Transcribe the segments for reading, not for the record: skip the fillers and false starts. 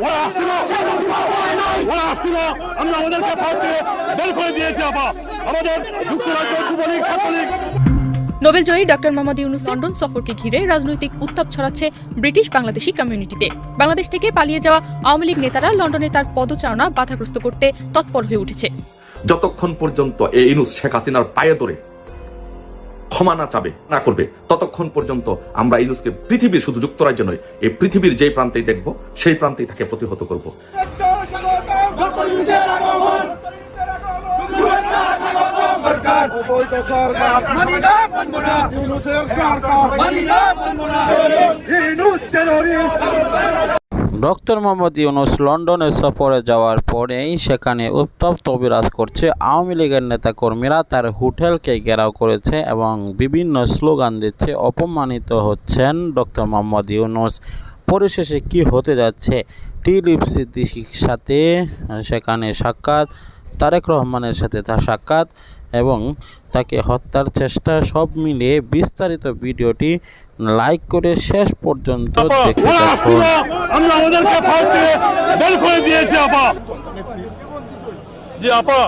ওরা আসছিল, আমরা আমাদেরকে ফাঁস দিয়ে বের করে দিয়েছি। আমাদের যুক্তরাজ্য যুবলীগ ছাত্রলীগ। নোবেলজয়ী ডক্টর মোহাম্মদ ইউনূস লন্ডন সফরকে ঘিরে রাজনৈতিক উত্তাপ ছড়াচ্ছে ব্রিটিশ বাংলাদেশি কমিউনিটিতে। বাংলাদেশ থেকে পালিয়ে যাওয়া আওয়ামী লীগ নেতারা লন্ডনে তার পদচারণা বাধাগ্রস্ত করতে তৎপর হয়ে উঠেছে। যতক্ষণ পর্যন্ত এই ইউনূস শেখ হাসিনার পায়ে ধরে ক্ষমা না চাবে না করবে, ততক্ষণ পর্যন্ত আমরা ইউনূসকে পৃথিবীর, শুধু যুক্তরাজ্য নয়, এই পৃথিবীর যেই প্রান্তেই দেখব সেই প্রান্তেই তাকে প্রতিহত করব। ডক্টর মোহাম্মদ ইউনূস লন্ডনে সফরে যাওয়ার পরেই সেখানে উত্তপ্ত বিরাজ করছে। আওয়ামী লীগের নেতাকর্মীরা তার হোটেলকে ঘেরাও করেছে এবং বিভিন্ন স্লোগান দিচ্ছে, অপমানিত হচ্ছেন ডক্টর মোহাম্মদ ইউনূস। পরিশেষে কি হতে যাচ্ছে? টিলিপ সিদ্দিকীর সাথে সেখানে সাক্ষাৎ, তারেক রহমানের সাথে তার সাক্ষাৎ এবং তাকে হত্যার চেষ্টা, সব মিলিয়ে বিস্তারিত ভিডিওটি লাইক করে শেষ পর্যন্ত দেখতে থাকুন। আমরা আমাদেরকে ফাঁস দিয়ে বের করে দিয়েছি। জি আপা,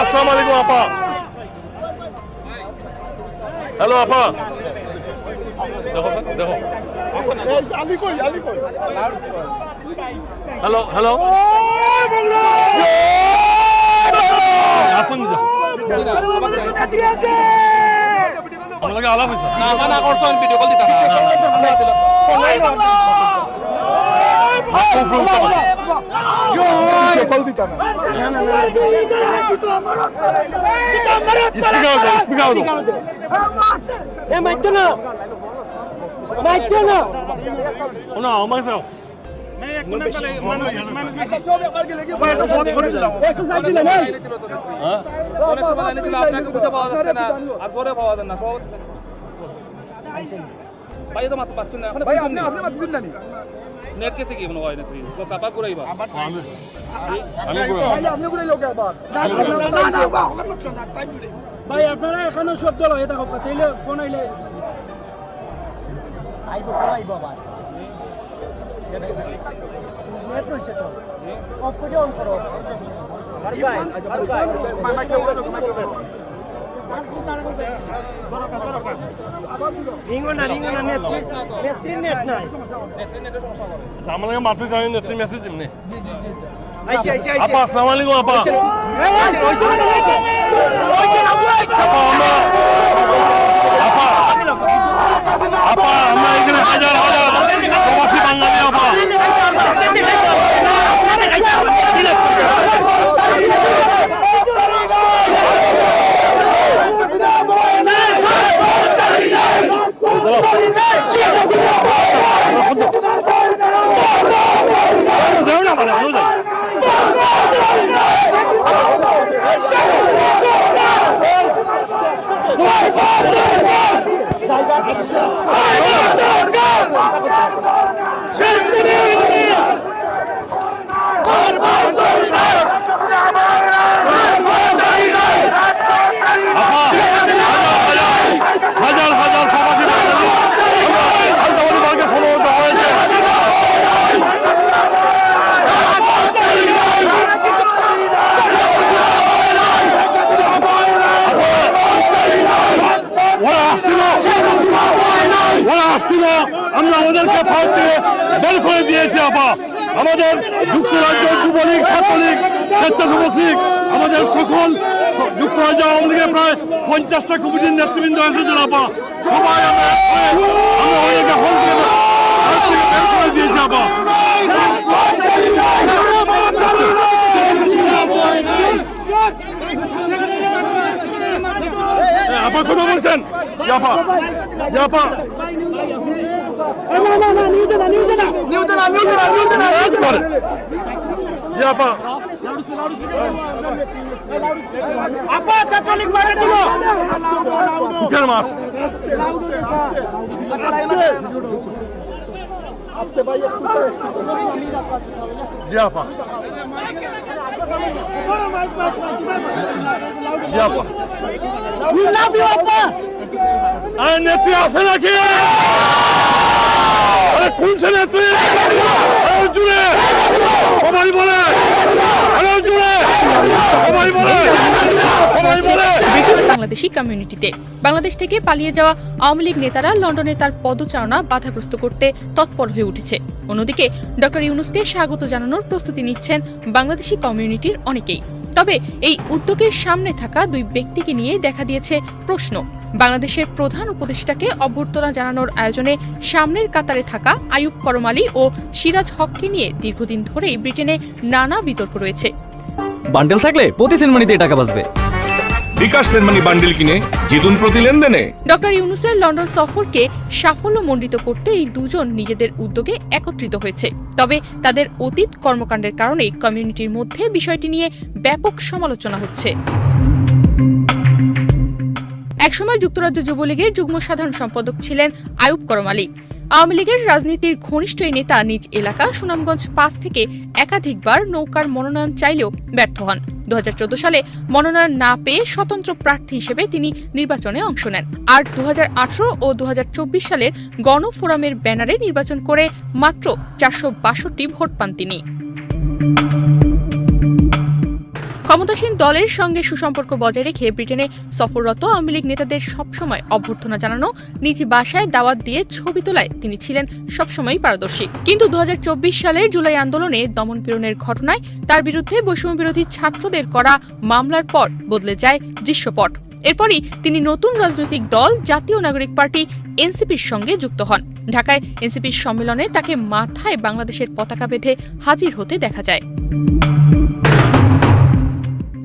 আসসালামু আলাইকুম আপা। হ্যালো আপা, দেখো হ্যালো হ্যালো, আসুন আমাকে আলাপ হয়েছে না, মানা করছেন ভিডিও কল দিতে নেট কেসে কি মনে হয় না তুই তো কাপা পুরাইবা ভাই আপনারা এখনো সব চলো এটা হোক তাইলে ফোন আইলে আইবো আইবো ভাই নেট হইছে তো অফ করে অন করো ভাই ভাই মাইক রিঙ্গো না নেট নাই আমাকে মাত্র জানি নেট মেসেজ দিমনে আপা আসসালামু আলাইকুম আপা। আপা আমরা এখানে হাজার হাজার প্রবাসী বাঙালি আপা, হাজার হাজার প্রবাসী বাঙালি আন্তর্জাতিকভাবে সমবেত হয়েছে। ওরা আসছিল, আমরা আমাদেরকে ফাঁস দিয়ে বের করে দিয়েছি। আমাদের যুক্তরাজ্য যুবলীগ ছাত্রলীগ স্বেচ্ছাসেবক লীগ, আমাদের সকল যুক্তরাজ্য আওয়ামী লীগের প্রায় 50টা কমিটির নেতৃবৃন্দ এসেছেন আপা। সবাই আমরা অনেকে হল থেকে বের করে দিয়েছি আপা। আপা কথা বলছেন? আপা আপা আপা ছাত্রলীগ মারা দিব বুকের মাস জি আপা জি আপা নেত্রী আছে নাকি? কোন ছেলে তুই জুড়ে সবাই বলে জুড়ে সবাই বলে ব্রিটিশ বাংলাদেশি কমিউনিটিতে বাংলাদেশ থেকে পালিয়ে যাওয়া আওয়ামী লীগ নেতারা লন্ডনে তার পদচারণা বাধাগ্রস্ত করতে তৎপর হয়ে উঠেছে। অন্যদিকে ডক্টর ইউনূসকে স্বাগত জানানোর প্রস্তুতি নিচ্ছেন বাংলাদেশি কমিউনিটির অনেকেই। তবে এই উদ্যোগের সামনে থাকা দুই ব্যক্তিকে নিয়ে দেখা দিয়েছে প্রশ্ন। বাংলাদেশের প্রধান উপদেষ্টাকে অভ্যর্থনা জানানোর আয়োজনে সামনের কাতারে থাকা আইয়ুব করম আলী ও সিরাজ হককে নিয়ে দীর্ঘদিন ধরেই ব্রিটেনে নানা বিতর্ক রয়েছে। বান্ডেল থাকলে প্রতি সেনমানিতে টাকা বাঁচবে। বিকাশ সেনমানি বান্ডেল কিনে জিতুন প্রতি লেনদেনে। ডক্টর ইউনূসের লন্ডন সফরকে সাফল্যমণ্ডিত করতে এই দুজন নিজেদের উদ্যোগে একত্রিত হয়েছে। তবে তাদের অতীত কর্মকাণ্ডের কারণে কমিউনিটির মধ্যে বিষয়টি নিয়ে ব্যাপক সমালোচনা হচ্ছে। একসময় যুক্তরাজ্য যুবলীগের যুগ্ম সাধারণ সম্পাদক ছিলেন আইয়ুব করম আলী। আওয়ামী লীগের রাজনীতির ঘনিষ্ঠ এই নেতা নিজ এলাকা সুনামগঞ্জ ৫ থেকে একাধিকবার নৌকার মনোনয়ন চাইলেও ব্যর্থ হন। 2014 সালে মনোনয়ন না পেয়ে স্বতন্ত্র প্রার্থী হিসেবে তিনি নির্বাচনে অংশ নেন। আর 2018 ও 2024 সালের গণফোরামের ব্যানারে নির্বাচন করে মাত্র 462 ভোট পান তিনি। ক্ষমতাসীন দলের সঙ্গে সুসম্পর্ক বজায় রেখে ব্রিটেনে সফররত আওয়ামী লীগ নেতাদের সবসময় অভ্যর্থনা জানানো, নিজ বাসায় দাওয়াত দিয়ে ছবি তোলায় তিনি ছিলেন সবসময় পারদর্শী। কিন্তু 2024 সালের জুলাই আন্দোলনে দমনপীড়নের ঘটনায় তার বিরুদ্ধে বৈষম্য বিরোধী ছাত্রদের করা মামলার পর বদলে যায় দৃশ্যপট। এরপরই তিনি নতুন রাজনৈতিক দল জাতীয় নাগরিক পার্টি এনসিপির সঙ্গে যুক্ত হন। ঢাকায় এনসিপির সম্মেলনে তাকে মাথায় বাংলাদেশের পতাকা বেঁধে হাজির হতে দেখা যায়।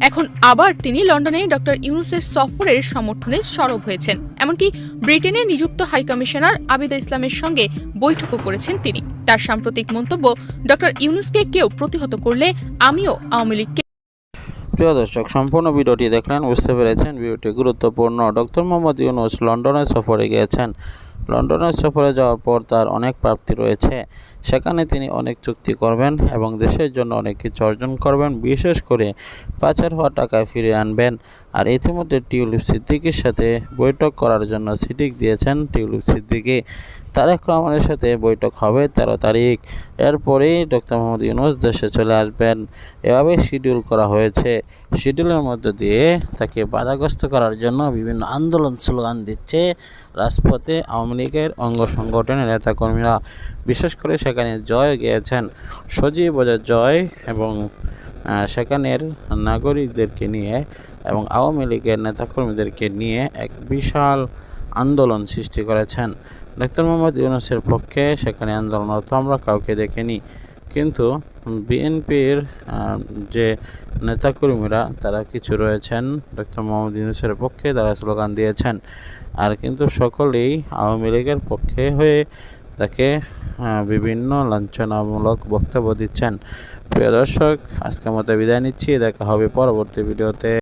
এখন আবার তিনি লন্ডনে ডক্টর ইউনূসের সফরের সমর্থনে সরব হয়েছেন। এমনকি ব্রিটেনে নিযুক্ত হাই কমিশনার আবিদা ইসলামের সঙ্গে বৈঠকও করেছেন তিনি। তার সাম্প্রতিক মন্তব্য, ডক্টর ইউনূসকে কেউ প্রতিহত করলে আমিও আওয়ামী লীগকে। প্রিয় দর্শক, সম্পূর্ণ ভিডিওটি দেখলেন, বুঝতে পেরেছেন ভিডিওটি গুরুত্বপূর্ণ। ডক্টর মোহাম্মদ ইউনূস লন্ডনে সফরে গিয়েছেন। লন্ডনের সফরে যাওয়ার পর তার অনেক প্রাপ্তি রয়েছে। সেখানে তিনি অনেক চুক্তি করবেন এবং দেশের জন্য অনেক কিছু অর্জন করবেন, বিশেষ করে পাচার হওয়া টাকা ফিরিয়ে আনবেন। আর ইতিমধ্যে টিউলিপ সিদ্দিকীর সাথে বৈঠক করার জন্য সিটিক দিয়েছেন টিউলিপ সিদ্দিকী। তারেক রহমানের সাথে বৈঠক হবে 13 তারিখ। এরপরেই ডক্টর মোহাম্মদ ইউনূস দেশে চলে আসবেন। এভাবে শিডিউল করা হয়েছে। শিডিউলের মধ্য দিয়ে তাকে বাধাগ্রস্ত করার জন্য বিভিন্ন আন্দোলন স্লোগান দিচ্ছে রাজপথে আওয়ামী লীগের অঙ্গ সংগঠনের নেতাকর্মীরা। বিশেষ করে সেখানে জয় গিয়েছেন সজীব ওজা জয় এবং সেখানের নাগরিকদেরকে নিয়ে এবং আওয়ামী লীগের নেতাকর্মীদেরকে নিয়ে এক বিশাল আন্দোলন সৃষ্টি করেছেন। ডক্টর মোহাম্মদ ইউনূসের পক্ষে সেখানে আন্দোলনরত আমরা কাউকে দেখিনি, কিন্তু বিএনপির যে নেতাকর্মীরা তারা কিছু রয়েছেন ডক্টর মোহাম্মদ ইউনূসের পক্ষে, তারা স্লোগান দিয়েছেন। আর কিন্তু সকলেই আওয়ামী লীগের পক্ষে হয়ে তাকে বিভিন্ন লাঞ্ছনামূলক বক্তব্য দিচ্ছেন। প্রিয় দর্শক, আজকের মতো বিদায় নিচ্ছি। দেখা হবে পরবর্তী ভিডিওতে।